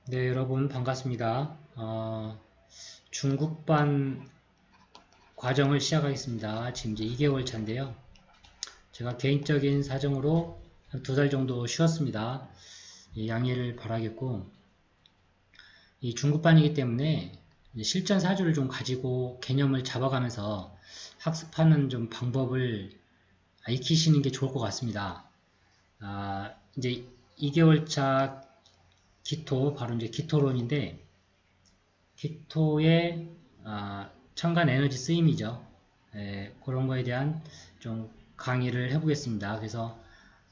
네, 여러분 반갑습니다. 중국반 과정을 시작하겠습니다. 지금 이제 2개월 차인데요. 제가 개인적인 사정으로 한 2달 정도 쉬었습니다. 양해를 바라겠고, 이 중국반이기 때문에 이제 실전 사주를 좀 가지고 개념을 잡아가면서 학습하는 좀 방법을 익히시는 게 좋을 것 같습니다. 이제 2개월 차 기토, 바로 이제 기토론인데, 기토의 첨간 에너지 쓰임이죠. 그런 거에 대한 좀 강의를 해보겠습니다. 그래서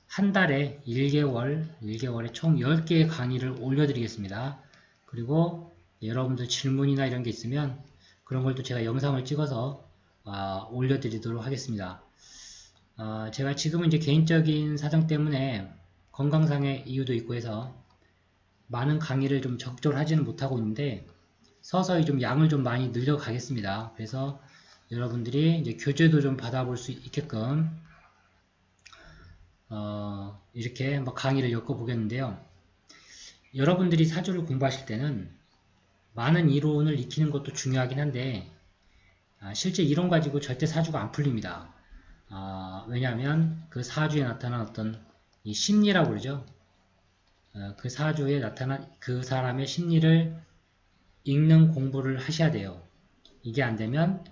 한 달에 1개월에 총 10개의 강의를 올려드리겠습니다. 그리고 여러분들 질문이나 이런 게 있으면 그런 걸 또 제가 영상을 찍어서 올려드리도록 하겠습니다. 제가 지금은 이제 개인적인 사정 때문에 건강상의 이유도 있고 해서 많은 강의를 좀 적절히 하지는 못하고 있는데 서서히 좀 양을 좀 많이 늘려가겠습니다. 그래서 여러분들이 이제 교재도 좀 받아볼 수 있게끔 이렇게 한번 강의를 엮어보겠는데요. 여러분들이 사주를 공부하실 때는 많은 이론을 익히는 것도 중요하긴 한데 실제 이론 가지고 절대 사주가 안 풀립니다. 왜냐하면 그 사주에 나타난 어떤 이 심리라고 그러죠. 그 사주에 나타난 그 사람의 심리를 읽는 공부를 하셔야 돼요. 이게 안 되면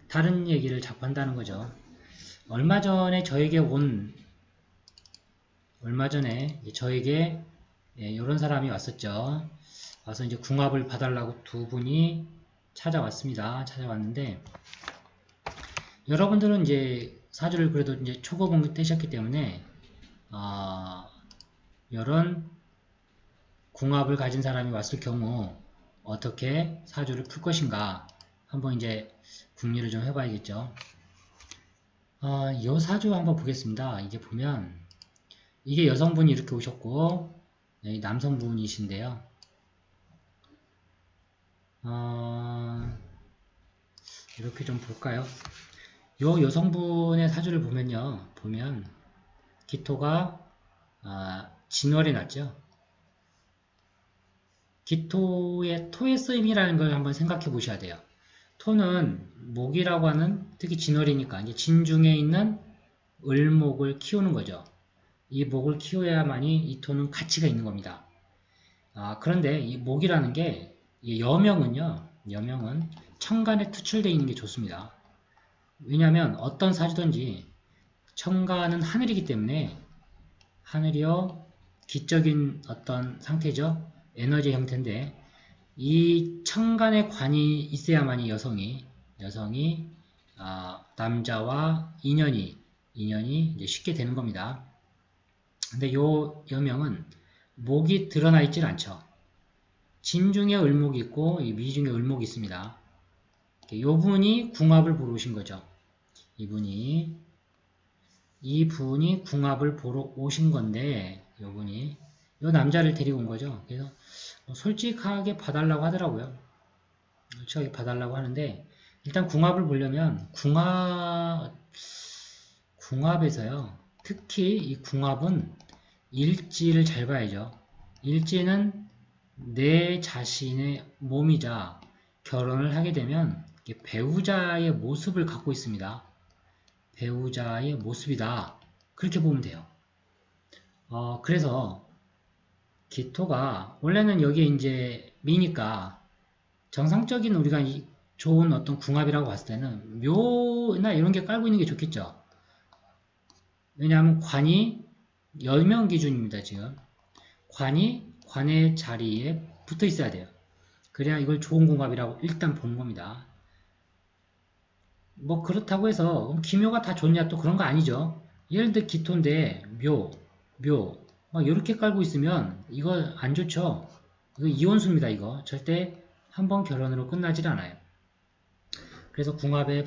다른 얘기를 자꾸 한다는 거죠. 얼마 전에 저에게 이런 사람이 왔었죠. 와서 이제 궁합을 봐달라고 두 분이 찾아왔는데 여러분들은 이제 사주를 그래도 이제 초보 공부 떼셨기 때문에 이런 궁합을 가진 사람이 왔을 경우 어떻게 사주를 풀 것인가 한번 이제 궁리를 좀 해봐야겠죠. 이 사주 한번 보겠습니다. 이게 보면 이게 여성분이 이렇게 오셨고 남성분이신데요. 이렇게 좀 볼까요? 이 여성분의 사주를 보면 기토가 진월에 났죠. 기토의 토의 쓰임이라는 걸 한번 생각해 보셔야 돼요. 토는 목이라고 하는 특히 진월이니까 이제 진중에 있는 을목을 키우는 거죠. 이 목을 키워야만이 이 토는 가치가 있는 겁니다. 그런데 이 목이라는 게 여명은 천간에 투출되어 있는 게 좋습니다. 왜냐하면 어떤 사주든지 천간은 하늘이기 때문에 하늘이요 기적인 어떤 상태죠. 에너지 형태인데 이 천간에 관이 있어야만이 여성이 남자와 인연이 이제 쉽게 되는 겁니다. 근데 요 여명은 목이 드러나 있질 않죠. 진중에 을목이 있고 미중에 을목이 있습니다. 요 분이 궁합을 보러 오신 거죠. 이분이 궁합을 보러 오신 건데 요 남자를 데리고 온 거죠. 그래서 솔직하게 봐달라고 하더라고요. 솔직하게 봐달라고 하는데 일단 궁합을 보려면 궁합에서요. 특히 이 궁합은 일지를 잘 봐야죠. 일지는 내 자신의 몸이자 결혼을 하게 되면 배우자의 모습을 갖고 있습니다. 배우자의 모습이다. 그렇게 보면 돼요. 그래서 기토가 원래는 여기에 이제 미니까 정상적인 우리가 좋은 어떤 궁합이라고 봤을 때는 묘나 이런 게 깔고 있는 게 좋겠죠. 왜냐하면 관이 10명 기준입니다. 지금 관의 자리에 붙어 있어야 돼요. 그래야 이걸 좋은 궁합이라고 일단 보는 겁니다. 뭐 그렇다고 해서 기묘가 다 좋냐 또 그런 거 아니죠. 예를 들어 기토인데 막 이렇게 깔고 있으면 이거 안 좋죠. 이거 이혼수입니다. 이거 절대 한 번 결혼으로 끝나질 않아요. 그래서 궁합의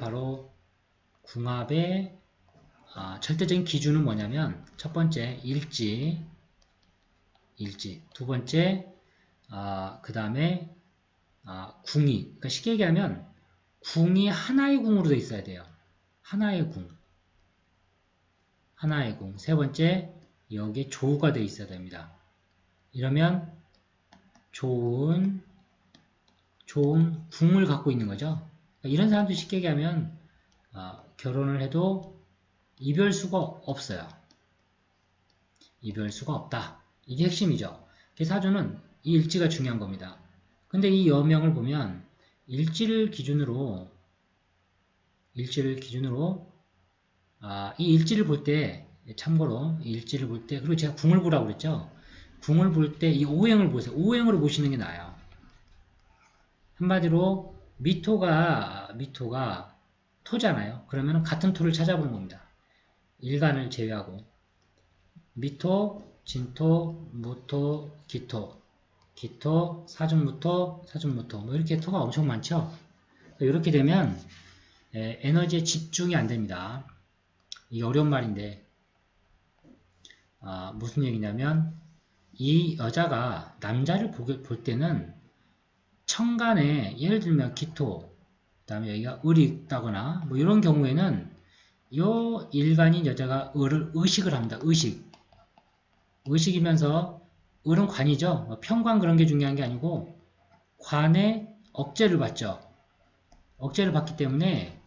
절대적인 기준은 뭐냐면 첫 번째 일지 두 번째 그 다음에 궁이 그러니까 쉽게 얘기하면 궁이 하나의 궁으로 되어 있어야 돼요. 하나의 궁 세 번째 여기에 조우가 되어 있어야 됩니다. 이러면 좋은 궁을 갖고 있는 거죠. 이런 사람들 쉽게 얘기하면 결혼을 해도 이별수가 없어요. 이별수가 없다. 이게 핵심이죠. 사주는 이 일지가 중요한 겁니다. 근데 이 여명을 보면 일지를 기준으로 이 일지를 볼 때 참고로 이 일지를 볼 때 그리고 제가 궁을 보라고 그랬죠. 궁을 볼 때 이 오행을 보세요. 오행으로 보시는 게 나아요. 한마디로 미토가 토잖아요. 그러면 같은 토를 찾아보는 겁니다. 일간을 제외하고 미토, 진토, 무토, 기토, 사중무토 뭐 이렇게 토가 엄청 많죠. 이렇게 되면 에너지의 집중이 안 됩니다. 이게 어려운 말인데 무슨 얘기냐면 이 여자가 남자를 볼 때는 천간에 예를 들면 기토 그 다음에 여기가 을이 있다거나 뭐 이런 경우에는 요 일간인 여자가 을을 의식을 합니다. 의식이면서 을은 관이죠. 뭐 편관 그런 게 중요한 게 아니고 관에 억제를 받죠. 억제를 받기 때문에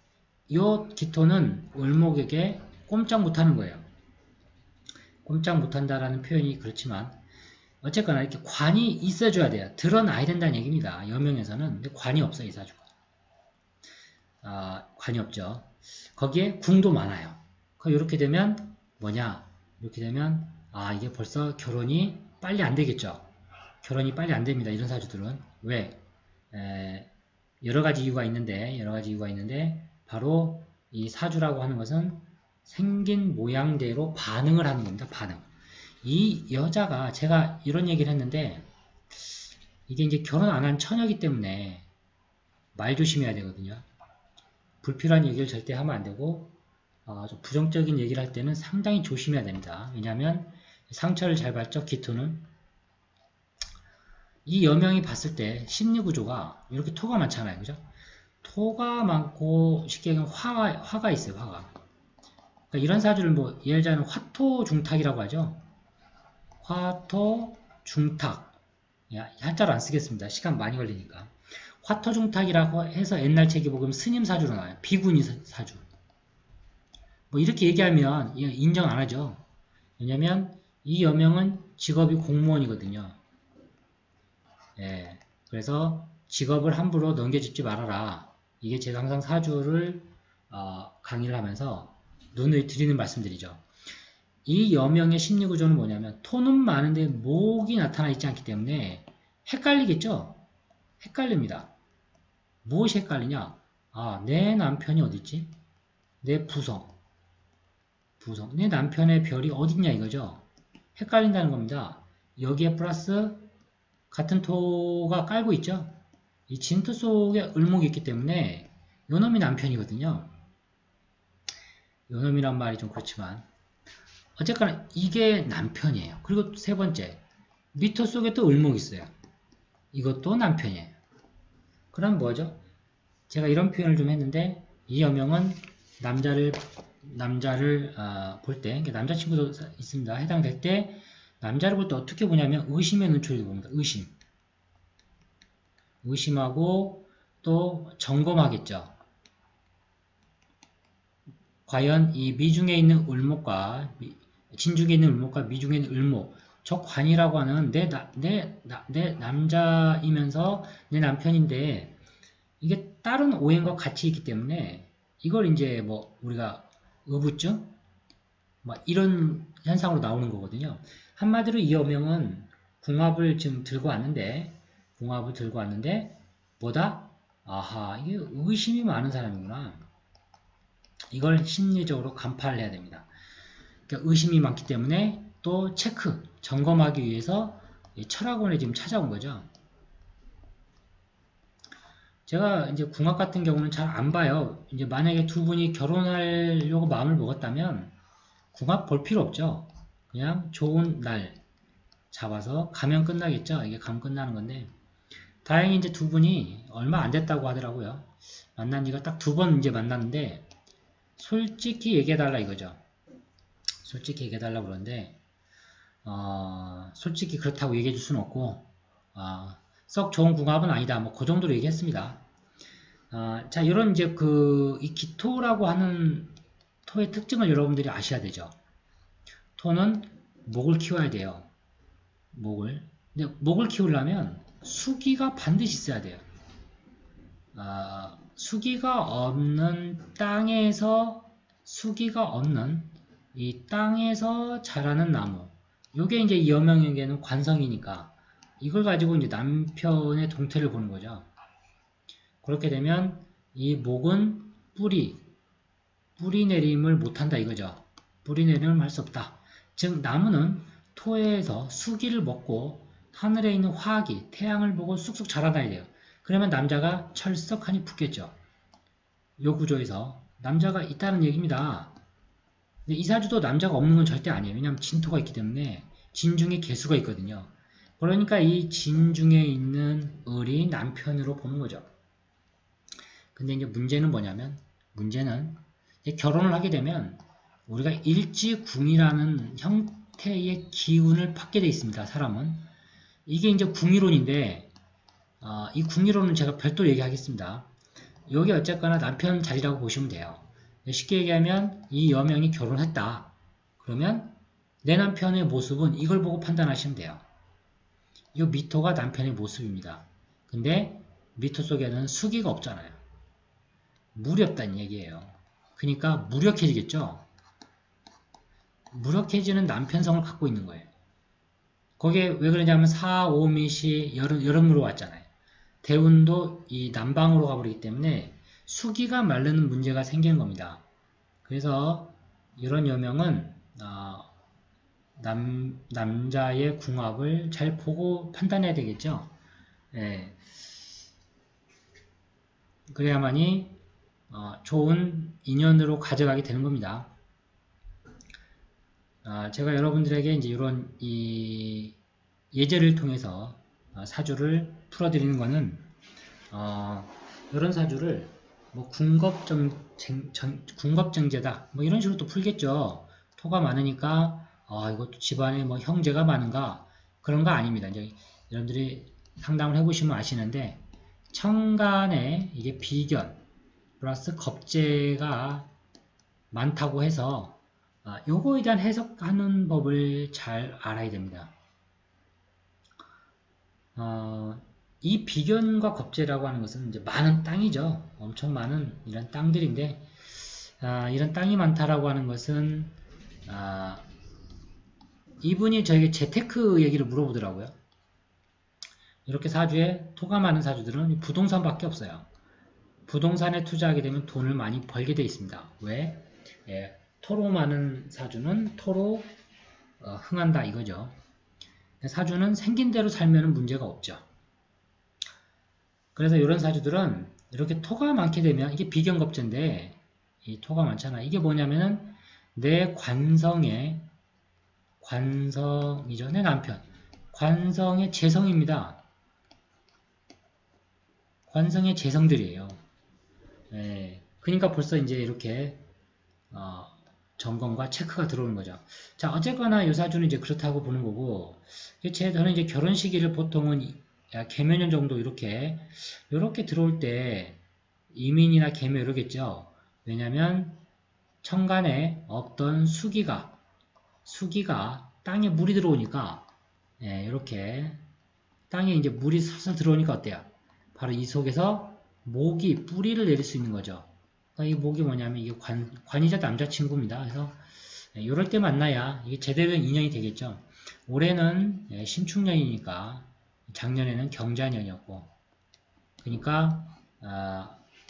요 기토는 을목에게 꼼짝 못하는 거예요. 꼼짝 못한다라는 표현이 그렇지만 어쨌거나 이렇게 관이 있어줘야 돼요. 드러나야 된다는 얘기입니다. 여명에서는. 근데 관이 없어요, 이 사주가. 관이 없죠. 거기에 궁도 많아요. 이렇게 되면 뭐냐? 이렇게 되면 이게 벌써 결혼이 빨리 안 되겠죠. 결혼이 빨리 안 됩니다. 이런 사주들은. 왜? 여러 가지 이유가 있는데 바로 이 사주라고 하는 것은 생긴 모양대로 반응을 하는 겁니다. 반응. 이 여자가 제가 이런 얘기를 했는데 이게 이제 결혼 안 한 처녀이기 때문에 말 조심해야 되거든요. 불필요한 얘기를 절대 하면 안 되고 좀 부정적인 얘기를 할 때는 상당히 조심해야 됩니다. 왜냐하면 상처를 잘 받죠. 기토는. 이 여명이 봤을 때 심리구조가 이렇게 토가 많잖아요. 그죠? 토가 많고 쉽게 얘기하면 화가 있어요. 화가. 그러니까 이런 사주를 뭐 예를 들자면 화토중탁이라고 하죠. 화토중탁. 한자로 안 쓰겠습니다. 시간 많이 걸리니까. 화토중탁이라고 해서 옛날 책에 보면 스님 사주로 나와요. 비구니 사주. 뭐 이렇게 얘기하면 인정 안 하죠. 왜냐면 이 여명은 직업이 공무원이거든요. 그래서 직업을 함부로 넘겨짚지 말아라. 이게 제가 항상 사주를 강의를 하면서 눈을 들이는 말씀드리죠. 이 여명의 심리구조는 뭐냐면 토는 많은데 목이 나타나 있지 않기 때문에 헷갈리겠죠? 헷갈립니다. 무엇이 헷갈리냐? 내 남편이 어딨지? 내 부성. 내 남편의 별이 어딨냐 이거죠? 헷갈린다는 겁니다. 여기에 플러스 같은 토가 깔고 있죠? 이 진토 속에 을목이 있기 때문에 요놈이 남편이거든요. 요놈이란 말이 좀 그렇지만 어쨌거나 이게 남편이에요. 그리고 세 번째 미토 속에 또 을목이 있어요. 이것도 남편이에요. 그럼 뭐죠? 제가 이런 표현을 좀 했는데 이 여명은 남자를 볼 때 남자친구도 있습니다. 해당될 때 남자를 볼 때 어떻게 보냐면 의심의 눈초리로 봅니다. 의심하고 또 점검하겠죠. 과연 이 미중에 있는 을목과 진중에 있는 을목과 미중에 있는 을목 저 관이라고 하는 내 남자이면서 내 남편인데 이게 다른 오행과 같이 있기 때문에 이걸 이제 뭐 우리가 의부증 막 이런 현상으로 나오는 거거든요. 한마디로 이 여명은 궁합을 지금 들고 왔는데 뭐다? 이게 의심이 많은 사람이구나. 이걸 심리적으로 간파를 해야 됩니다. 그러니까 의심이 많기 때문에 또 점검하기 위해서 철학원에 지금 찾아온 거죠. 제가 이제 궁합 같은 경우는 잘 안 봐요. 이제 만약에 두 분이 결혼하려고 마음을 먹었다면 궁합 볼 필요 없죠. 그냥 좋은 날 잡아서 가면 끝나겠죠. 이게 가면 끝나는 건데 다행히 이제 두 분이 얼마 안 됐다고 하더라고요. 만난 지가 딱 2번 이제 만났는데 솔직히 얘기해달라 이거죠. 솔직히 얘기해달라 그러는데 솔직히 그렇다고 얘기해줄 수는 없고 썩 좋은 궁합은 아니다. 뭐 그 정도로 얘기했습니다. 자, 이런 이제 이 기토라고 하는 토의 특징을 여러분들이 아셔야 되죠. 토는 목을 키워야 돼요. 목을. 근데 목을 키우려면 수기가 반드시 있어야 돼요. 수기가 없는 이 땅에서 자라는 나무. 요게 이제 이 여명에게는 관성이니까 이걸 가지고 이제 남편의 동태를 보는 거죠. 그렇게 되면 이 목은 뿌리 내림을 못한다 이거죠. 뿌리 내림을 할 수 없다. 즉 나무는 토에서 수기를 먹고 하늘에 있는 화기, 태양을 보고 쑥쑥 자라나야 돼요. 그러면 남자가 철석하니 붙겠죠. 요 구조에서 남자가 있다는 얘기입니다. 근데 이 사주도 남자가 없는 건 절대 아니에요. 왜냐하면 진토가 있기 때문에 진중에 개수가 있거든요. 그러니까 이 진중에 있는 을이 남편으로 보는 거죠. 근데 이제 문제는 뭐냐면 결혼을 하게 되면 우리가 일지궁이라는 형태의 기운을 받게 되어 있습니다. 사람은. 이게 이제 궁이론인데 이 궁이론은 제가 별도로 얘기하겠습니다. 여기 어쨌거나 남편 자리라고 보시면 돼요. 쉽게 얘기하면 이 여명이 결혼했다. 그러면 내 남편의 모습은 이걸 보고 판단하시면 돼요. 이 미토가 남편의 모습입니다. 근데 미토 속에는 수기가 없잖아요. 물이 없다는 얘기예요. 그러니까 무력해지겠죠. 무력해지는 남편성을 갖고 있는 거예요. 거기에 왜 그러냐면 사오미시 여름으로 왔잖아요. 대운도 이 남방으로 가버리기 때문에 수기가 마르는 문제가 생기는 겁니다. 그래서 이런 여명은 남자의 궁합을 잘 보고 판단해야 되겠죠. 예. 그래야만이 좋은 인연으로 가져가게 되는 겁니다. 제가 여러분들에게 이제 이런 이 예제를 통해서 사주를 풀어드리는 것은 이런 사주를 뭐 궁겁정제다 뭐 이런 식으로 또 풀겠죠. 토가 많으니까 이것도 집안에 뭐 형제가 많은가 그런 거 아닙니다. 이제 여러분들이 상담을 해보시면 아시는데 천간에 이게 비견 플러스 겁재가 많다고 해서 요거에 대한 해석하는 법을 잘 알아야 됩니다. 이 비견과 겁재라고 하는 것은 이제 많은 땅이죠. 엄청 많은 이런 땅들인데 이런 땅이 많다라고 하는 것은 이분이 저에게 재테크 얘기를 물어보더라고요. 이렇게 사주에 토가 많은 사주들은 부동산밖에 없어요. 부동산에 투자하게 되면 돈을 많이 벌게 되어 있습니다. 왜? 토로 많은 사주는 토로 흥한다 이거죠. 사주는 생긴 대로 살면 문제가 없죠. 그래서 이런 사주들은 이렇게 토가 많게 되면 이게 비견겁제인데 이 토가 많잖아. 이게 뭐냐면은 내 관성이죠. 내 남편. 관성의 재성입니다. 관성의 재성들이에요. 그러니까 벌써 이제 이렇게 점검과 체크가 들어오는 거죠. 자, 어쨌거나 이 사주는 이제 그렇다고 보는 거고, 저는 이제 결혼 시기를 보통은 계묘년 정도 이렇게 들어올 때 이민이나 계묘 이러겠죠. 왜냐면 천간에 없던 수기가 땅에 물이 들어오니까 이렇게 땅에 이제 물이 슬슬 들어오니까 어때요? 바로 이 속에서 목이 뿌리를 내릴 수 있는 거죠. 이 목이 뭐냐면 이게 관이자 남자친구입니다. 그래서 이럴 때 만나야 이게 제대로 된 인연이 되겠죠. 올해는 신축년이니까 작년에는 경자년이었고, 그러니까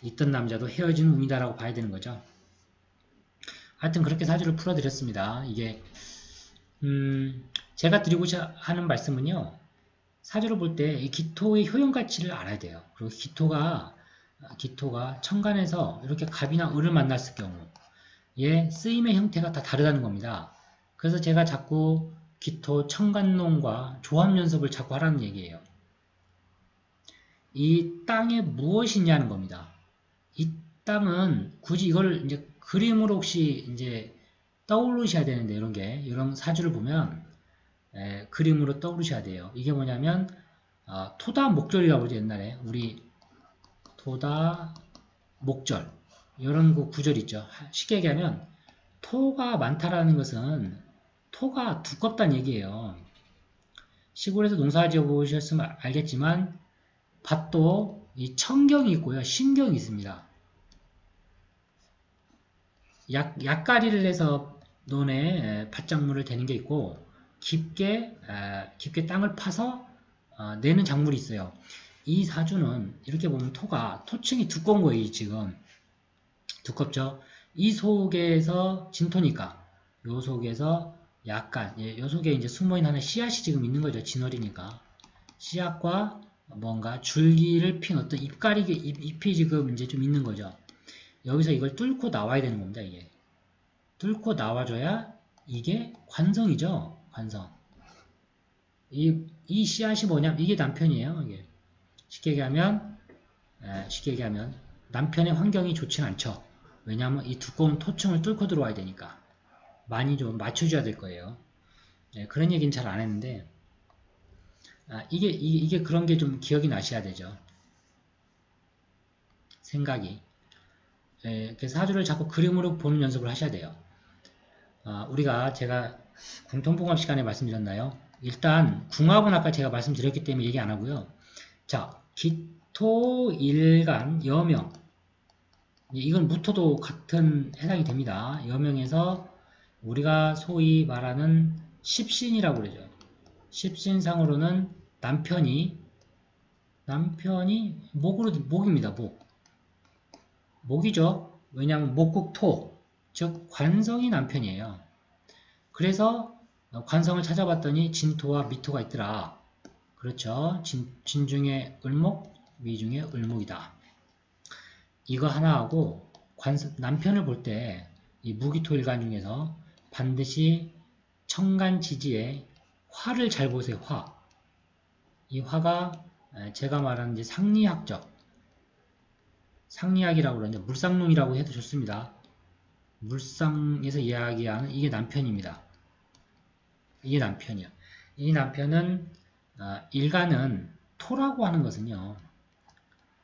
있던 남자도 헤어지는 운이다라고 봐야 되는 거죠. 하여튼 그렇게 사주를 풀어드렸습니다. 이게 제가 드리고자 하는 말씀은요, 사주를 볼 때 이 기토의 효용 가치를 알아야 돼요. 그리고 기토가 천간에서 이렇게 갑이나 을을 만났을 경우 얘 쓰임의 형태가 다 다르다는 겁니다. 그래서 제가 자꾸 기토 천간론과 조합 연습을 자꾸 하라는 얘기예요. 이 땅에 무엇이 있냐는 겁니다. 이 땅은 굳이 이걸 이제 그림으로 혹시 이제 떠오르셔야 되는데 이런 사주를 보면 그림으로 떠오르셔야 돼요. 이게 뭐냐면 토다 목절이라고 그러죠. 옛날에 우리 토다 목절 이런 그 구절 있죠. 쉽게 얘기하면 토가 많다라는 것은 토가 두껍다는 얘기예요. 시골에서 농사 지어 보셨으면 알겠지만 밭도 이 청경이 있고요. 신경이 있습니다. 약가리를 해서 논에 밭작물을 대는 게 있고 깊게 땅을 파서 내는 작물이 있어요. 이 사주는 이렇게 보면 토층이 두꺼운 거예요. 지금 두껍죠. 이 속에서 진토니까 요 속에서 약간 요 속에 이제 숨어있는 하나의 씨앗이 지금 있는 거죠. 진월이니까 씨앗과 뭔가 줄기를 핀 어떤 잎이 지금 이제 좀 있는 거죠. 여기서 이걸 뚫고 나와야 되는 겁니다. 이게 뚫고 나와줘야 이게 관성이죠. 관성. 이 씨앗이 뭐냐면 이게 남편이에요. 이게 쉽게 얘기하면 남편의 환경이 좋진 않죠. 왜냐하면 이 두꺼운 토층을 뚫고 들어와야 되니까 많이 좀 맞춰줘야 될 거예요. 그런 얘기는 잘 안 했는데 이게 그런 게 좀 기억이 나셔야 되죠. 생각이. 그래서 사주를 자꾸 그림으로 보는 연습을 하셔야 돼요. 제가 공통봉합 시간에 말씀드렸나요? 일단 궁합은 아까 제가 말씀드렸기 때문에 얘기 안 하고요. 자, 기토, 일간, 여명. 이건 무토도 같은 해당이 됩니다. 여명에서 우리가 소위 말하는 십신이라고 그러죠. 십신상으로는 남편이 목입니다. 목이죠. 왜냐하면 목국토, 즉 관성이 남편이에요. 그래서 관성을 찾아봤더니 진토와 미토가 있더라. 그렇죠. 진 중에 을목, 미 중에 을목이다. 이거 하나하고 남편을 볼 때 이 무기토일간 중에서 반드시 청간지지에 화를 잘 보세요. 이 화가 제가 말하는 이제 상리학이라고 그러는데 물상론이라고 해도 좋습니다. 물상에서 이야기하는 이게 남편입니다. 이게 남편이야. 이 남편은 일간은 토라고 하는 것은요.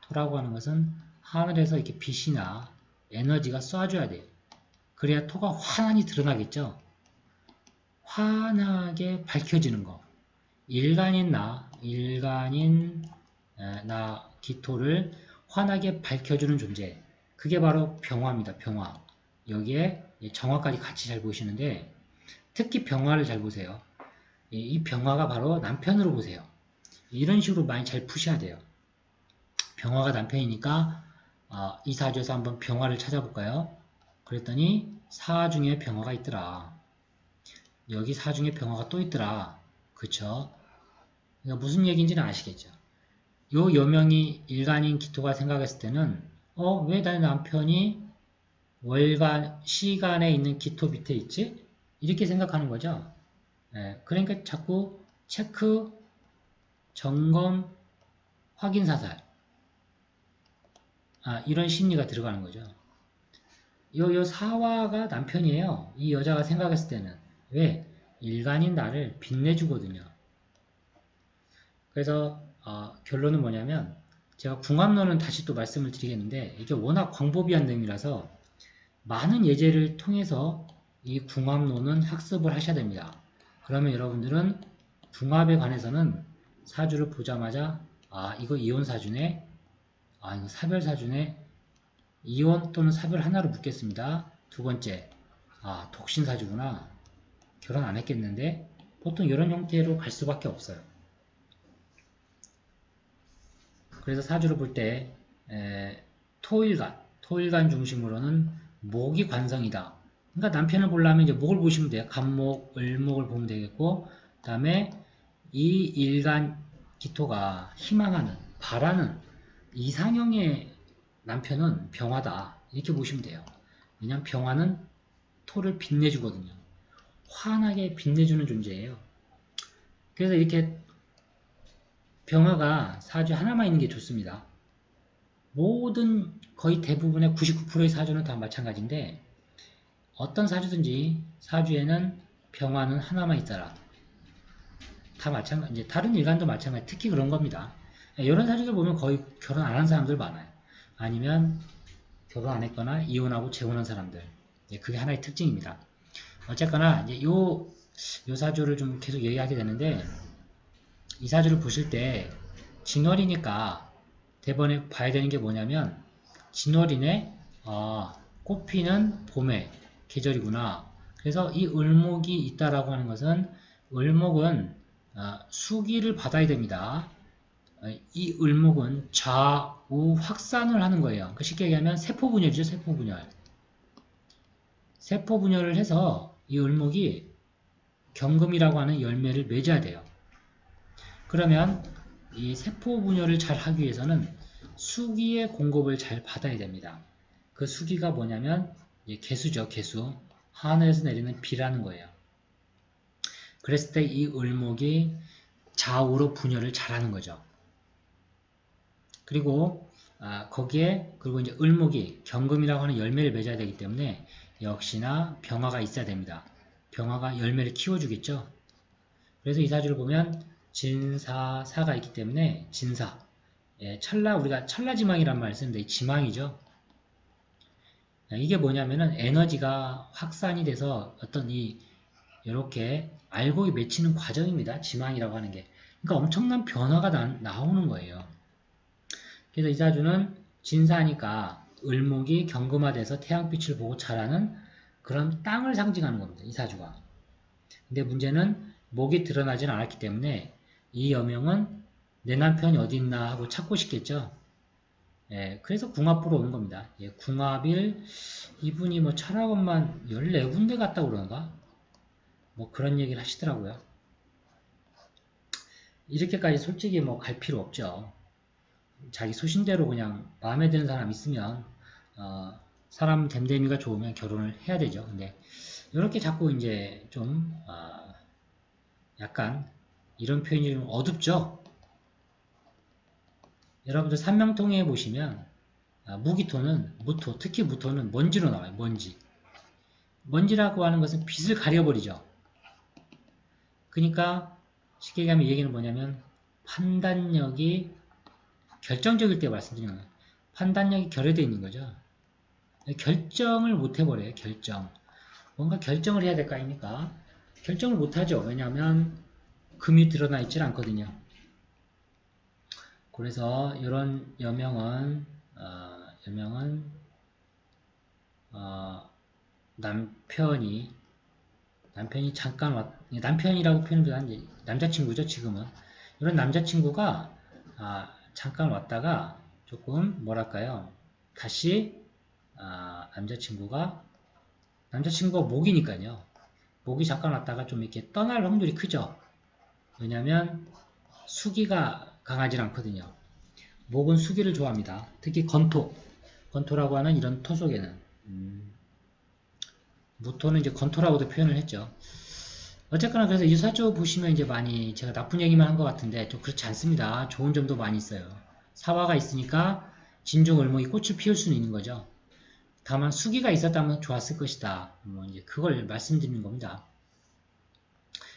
토라고 하는 것은 하늘에서 이렇게 빛이나 에너지가 쏴줘야 돼요. 그래야 토가 환하게 드러나겠죠. 환하게 밝혀지는 거. 일간인 나 기토를 환하게 밝혀주는 존재. 그게 바로 병화입니다. 병화. 여기에 정화까지 같이 잘 보시는데 특히 병화를 잘 보세요. 이 병화가 바로 남편으로 보세요. 이런 식으로 많이 잘 푸셔야 돼요. 병화가 남편이니까 이 사주에서 한번 병화를 찾아볼까요? 그랬더니 사 중에 병화가 있더라. 여기 사 중에 병화가 또 있더라. 그쵸? 그러니까 무슨 얘기인지는 아시겠죠? 요 여명이 일간인 기토가 생각했을 때는 왜 내 남편이 시간에 있는 기토 밑에 있지? 이렇게 생각하는 거죠. 그러니까 자꾸 체크, 점검, 확인 사살 이런 심리가 들어가는 거죠. 요 사화가 남편이에요. 이 여자가 생각했을 때는. 왜? 일간인 나를 빛내주거든요. 그래서 결론은 뭐냐면 제가 궁합론은 다시 또 말씀을 드리겠는데 이게 워낙 광범위한 내용이라서 많은 예제를 통해서 이 궁합론은 학습을 하셔야 됩니다. 그러면 여러분들은 궁합에 관해서는 사주를 보자마자 이거 이혼사주네, 이거 사별사주네, 이혼 또는 사별 하나로 묻겠습니다. 두 번째, 독신사주구나. 결혼 안 했겠는데 보통 이런 형태로 갈 수밖에 없어요. 그래서 사주를 볼 때 토일간 중심으로는 목이 관성이다. 그러니까 남편을 보려면 이제 목을 보시면 돼요. 간목, 을목을 보면 되겠고, 그 다음에 이 일간 기토가 희망하는, 바라는 이상형의 남편은 병화다. 이렇게 보시면 돼요. 왜냐하면 병화는 토를 빛내주거든요. 환하게 빛내주는 존재예요. 그래서 이렇게 병화가 사주 하나만 있는 게 좋습니다. 거의 대부분의 99%의 사주는 다 마찬가지인데 어떤 사주든지 사주에는 병화는 하나만 있더라. 다 마찬가지, 이제 다른 일간도 마찬가지, 특히 그런 겁니다. 이런 사주들 보면 거의 결혼 안 한 사람들 많아요. 아니면 결혼 안 했거나 이혼하고 재혼한 사람들. 그게 하나의 특징입니다. 어쨌거나 이제 요 사주를 좀 계속 얘기하게 되는데, 이 사주를 보실 때 진월이니까 대번에 봐야 되는 게 뭐냐면, 진월이네, 꽃피는 봄의 계절이구나. 그래서 이 을목이 있다라고 하는 것은, 을목은 수기를 받아야 됩니다. 이 을목은 좌우 확산을 하는 거예요. 그러니까 쉽게 얘기하면 세포분열이죠, 세포분열. 세포분열을 해서 이 을목이 경금이라고 하는 열매를 맺어야 돼요. 그러면 이 세포분열을 잘 하기 위해서는 수기의 공급을 잘 받아야 됩니다. 그 수기가 뭐냐면 개수죠, 개수. 하늘에서 내리는 비라는 거예요. 그랬을 때 이 을목이 좌우로 분열을 잘하는 거죠. 그리고 그리고 이제 을목이 경금이라고 하는 열매를 맺어야 되기 때문에 역시나 병화가 있어야 됩니다. 병화가 열매를 키워주겠죠. 그래서 이 사주를 보면 진사, 사가 있기 때문에 진사, 우리가 찰나지망이란 말을 쓰는데 이 지망이죠. 이게 뭐냐면은 에너지가 확산이 돼서 어떤 이렇게 알곡이 맺히는 과정입니다. 지망이라고 하는 게. 그러니까 엄청난 변화가 나오는 거예요. 그래서 이 사주는 진사니까 을목이 경금화돼서 태양빛을 보고 자라는 그런 땅을 상징하는 겁니다. 이 사주가. 근데 문제는 목이 드러나진 않았기 때문에 이 여명은 내 남편이 어디 있나 하고 찾고 싶겠죠. 그래서 궁합보러 오는 겁니다. 궁합일 이분이 뭐 철학원만 14군데 갔다고 그러는가? 뭐 그런 얘기를 하시더라고요. 이렇게까지 솔직히 뭐 갈 필요 없죠. 자기 소신대로 그냥 마음에 드는 사람 있으면 사람 됨됨이가 좋으면 결혼을 해야 되죠. 근데 이렇게 자꾸 이제 좀 약간 이런 표현이 좀 어둡죠. 여러분들 삼명통에 보시면 무기토는 무토, 특히 무토는 먼지로 나와요. 먼지라고 하는 것은 빛을 가려버리죠. 그러니까 쉽게 얘기하면 이 얘기는 뭐냐면 판단력이 결정적일 때 말씀드리는 거예요. 판단력이 결여되어 있는 거죠. 결정을 못 해버려요. 뭔가 결정을 해야 될 거 아닙니까? 결정을 못 하죠. 왜냐하면 금이 드러나 있질 않거든요. 그래서 이런 여명은 남편이 잠깐 남편이라고 표현하는 남자친구죠. 지금은 이런 남자친구가 잠깐 왔다가 조금 뭐랄까요, 다시 남자친구가 목이니까요. 목이 잠깐 왔다가 좀 이렇게 떠날 확률이 크죠. 왜냐하면 수기가 강하지 않거든요. 목은 수기를 좋아합니다. 특히 건토라고 하는 이런 토 속에는 무토는 이제 건토라고도 표현을 했죠. 어쨌거나 그래서 이 사주 보시면 이제 많이 제가 나쁜 얘기만 한 것 같은데 좀 그렇지 않습니다. 좋은 점도 많이 있어요. 사화가 있으니까 진종을목이 꽃을 피울 수는 있는 거죠. 다만 수기가 있었다면 좋았을 것이다. 뭐 이제 그걸 말씀드리는 겁니다.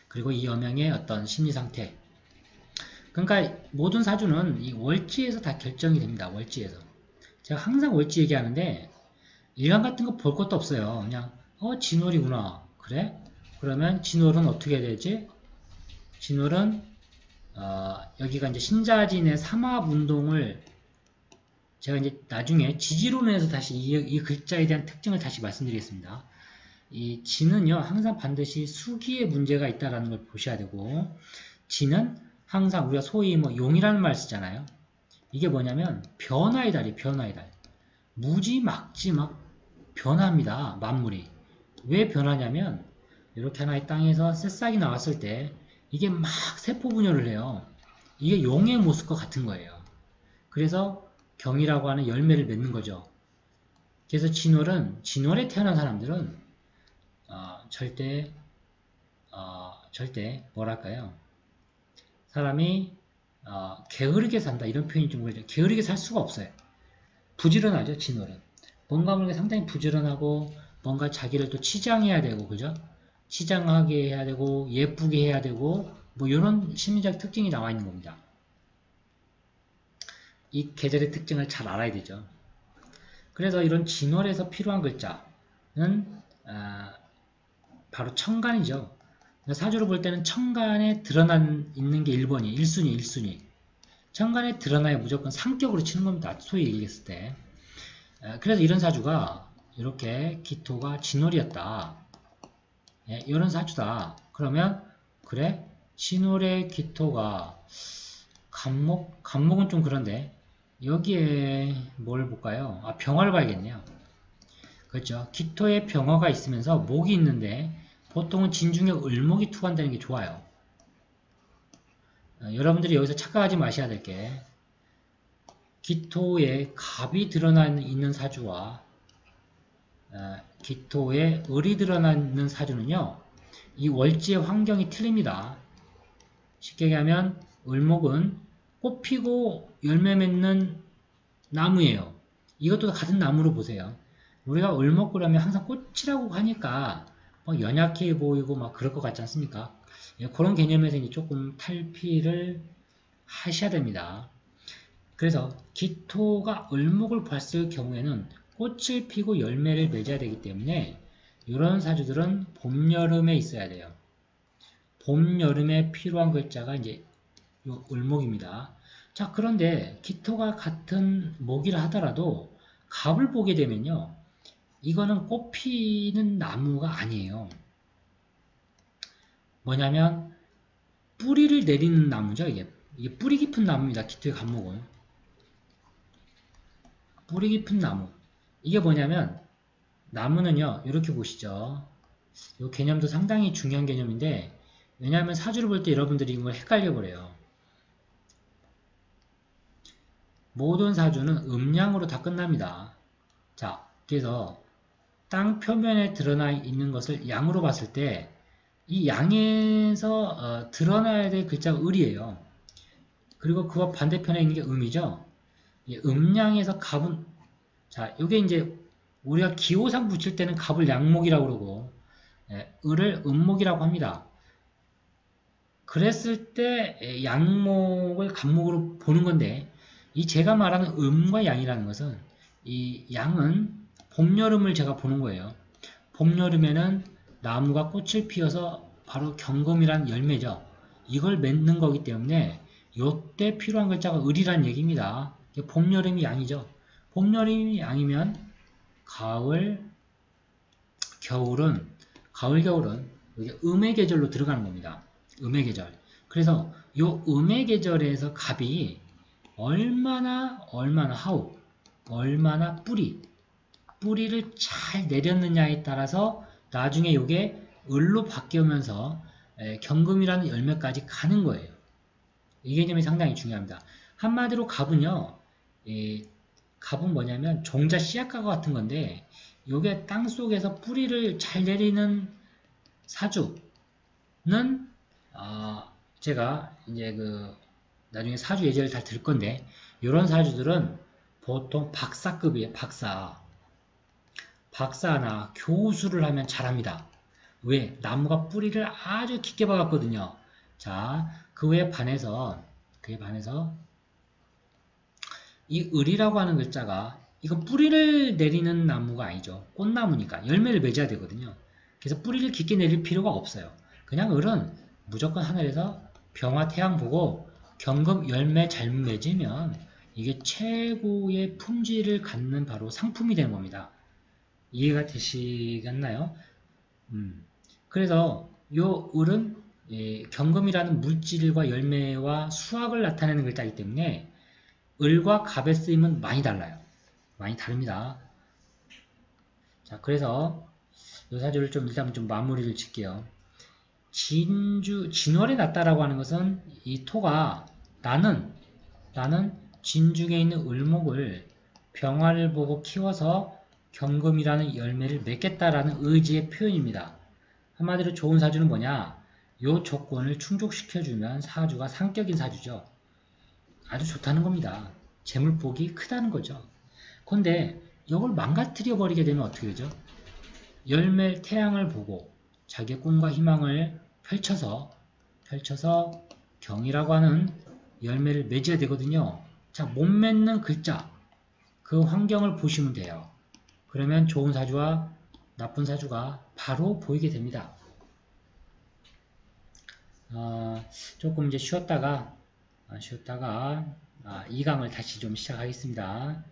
그리고 이 여명의 어떤 심리 상태. 그러니까 모든 사주는 이 월지에서 다 결정이 됩니다. 월지에서. 제가 항상 월지 얘기하는데 일간 같은 거 볼 것도 없어요. 그냥 진월이구나. 그래? 그러면 진월은 어떻게 해야 되지? 진월은 여기가 이제 신자진의 삼합운동을 제가 이제 나중에 지지론에서 다시 이 글자에 대한 특징을 다시 말씀드리겠습니다. 이 진은요 항상 반드시 수기에 문제가 있다라는 걸 보셔야 되고, 진은 항상 우리가 소위 뭐 용이라는 말 쓰잖아요. 이게 뭐냐면 변화의 달이 변화의 달. 무지막지 막 변합니다. 만물이. 왜 변하냐면 이렇게 하나의 땅에서 새싹이 나왔을 때 이게 막 세포 분열을 해요. 이게 용의 모습과 같은 거예요. 그래서 경이라고 하는 열매를 맺는 거죠. 그래서 진월에 태어난 사람들은 절대 뭐랄까요? 사람이 게으르게 산다 이런 표현이 좀 그러죠. 게으르게 살 수가 없어요. 부지런하죠. 진월은 뭔가 모르게 상당히 부지런하고 뭔가 자기를 또 치장해야 되고, 그죠? 치장하게 해야 되고 예쁘게 해야 되고 뭐 이런 심리적 특징이 나와 있는 겁니다. 이 계절의 특징을 잘 알아야 되죠. 그래서 이런 진월에서 필요한 글자는 바로 천간이죠. 사주를 볼 때는 천간에 드러난 있는 게 1번이 1순위 1순위. 천간에 드러나야 무조건 상격으로 치는 겁니다. 소위 얘기했을 때. 그래서 이런 사주가 이렇게 기토가 진월이었다. 이런 사주다. 그러면 그래? 진월의 기토가 간목은 좀 그런데 여기에 뭘 볼까요? 병화를 봐야겠네요. 그렇죠. 기토에 병화가 있으면서 목이 있는데 보통은 진중에 을목이 투관되는 게 좋아요. 여러분들이 여기서 착각하지 마셔야 될 게 기토에 갑이 드러나 있는 사주와 기토에 을이 드러나 있는 사주는요. 이 월지의 환경이 틀립니다. 쉽게 얘기하면 을목은 꽃 피고 열매 맺는 나무예요. 이것도 같은 나무로 보세요. 우리가 을목구라면 항상 꽃이라고 하니까 연약해 보이고 막 그럴 것 같지 않습니까? 그런 개념에서 이제 조금 탈피를 하셔야 됩니다. 그래서 기토가 을목을 봤을 경우에는 꽃을 피고 열매를 맺어야 되기 때문에 이런 사주들은 봄, 여름에 있어야 돼요. 봄, 여름에 필요한 글자가 이제 요 을목입니다. 자, 그런데 기토가 같은 목이라 하더라도 갑을 보게 되면요. 이거는 꽃 피는 나무가 아니에요. 뭐냐면 뿌리를 내리는 나무죠. 이게 뿌리 깊은 나무입니다. 기토의 갑목은. 뿌리 깊은 나무. 이게 뭐냐면 나무는요. 이렇게 보시죠. 이 개념도 상당히 중요한 개념인데 왜냐하면 사주를 볼 때 여러분들이 이걸 헷갈려 버려요. 모든 사주는 음양으로 다 끝납니다. 자, 그래서 땅 표면에 드러나 있는 것을 양으로 봤을 때 이 양에서 드러나야 될 글자가 을이에요. 그리고 그와 반대편에 있는 게 음이죠. 음양에서 갑은 자, 이게 이제 우리가 기호상 붙일 때는 갑을 양목이라고 그러고 을을 음목이라고 합니다. 그랬을 때 양목을 갑목으로 보는 건데 이 제가 말하는 음과 양이라는 것은 이 양은 봄, 여름을 제가 보는 거예요. 봄, 여름에는 나무가 꽃을 피워서 바로 경금이란 열매죠. 이걸 맺는 거기 때문에 요때 필요한 글자가 을이란 얘기입니다. 봄, 여름이 양이죠. 봄, 여름이 양이면 가을, 겨울은 이게 음의 계절로 들어가는 겁니다. 음의 계절. 그래서 요 음의 계절에서 갑이 얼마나 뿌리를 잘 내렸느냐에 따라서 나중에 이게 을로 바뀌면서 경금이라는 열매까지 가는 거예요. 이 개념이 상당히 중요합니다. 한마디로 갑은요, 갑은 뭐냐면 종자 씨앗과 같은 건데 이게 땅 속에서 뿌리를 잘 내리는 사주는 제가 이제 나중에 사주 예제를 잘 들 건데 이런 사주들은 보통 박사급이에요. 박사나 교수를 하면 잘합니다. 왜? 나무가 뿌리를 아주 깊게 박았거든요. 자, 그에 반해서 이 을이라고 하는 글자가 이거 뿌리를 내리는 나무가 아니죠. 꽃나무니까 열매를 맺어야 되거든요. 그래서 뿌리를 깊게 내릴 필요가 없어요. 그냥 을은 무조건 하늘에서 병화 태양 보고 경금 열매 잘 맺으면 이게 최고의 품질을 갖는 바로 상품이 되는 겁니다. 이해가 되시겠나요? 그래서 요 을은 경금이라는 물질과 열매와 수확을 나타내는 글자이기 때문에 을과 갑의 쓰임은 많이 달라요. 많이 다릅니다. 자, 그래서 요 사주를 일단 좀 마무리를 짓게요. 진월에 났다라고 하는 것은 이 토가 나는 진중에 있는 을목을 병화를 보고 키워서 경금이라는 열매를 맺겠다라는 의지의 표현입니다. 한마디로 좋은 사주는 뭐냐? 요 조건을 충족시켜주면 사주가 상격인 사주죠. 아주 좋다는 겁니다. 재물복이 크다는 거죠. 근데 이걸 망가뜨려 버리게 되면 어떻게 되죠? 열매 태양을 보고 자기의 꿈과 희망을 펼쳐서 펼쳐서 경이라고 하는 열매를 맺어야 되거든요. 자, 못 맺는 글자, 그 환경을 보시면 돼요. 그러면 좋은 사주와 나쁜 사주가 바로 보이게 됩니다. 조금 이제 쉬었다가 2강을 다시 좀 시작하겠습니다.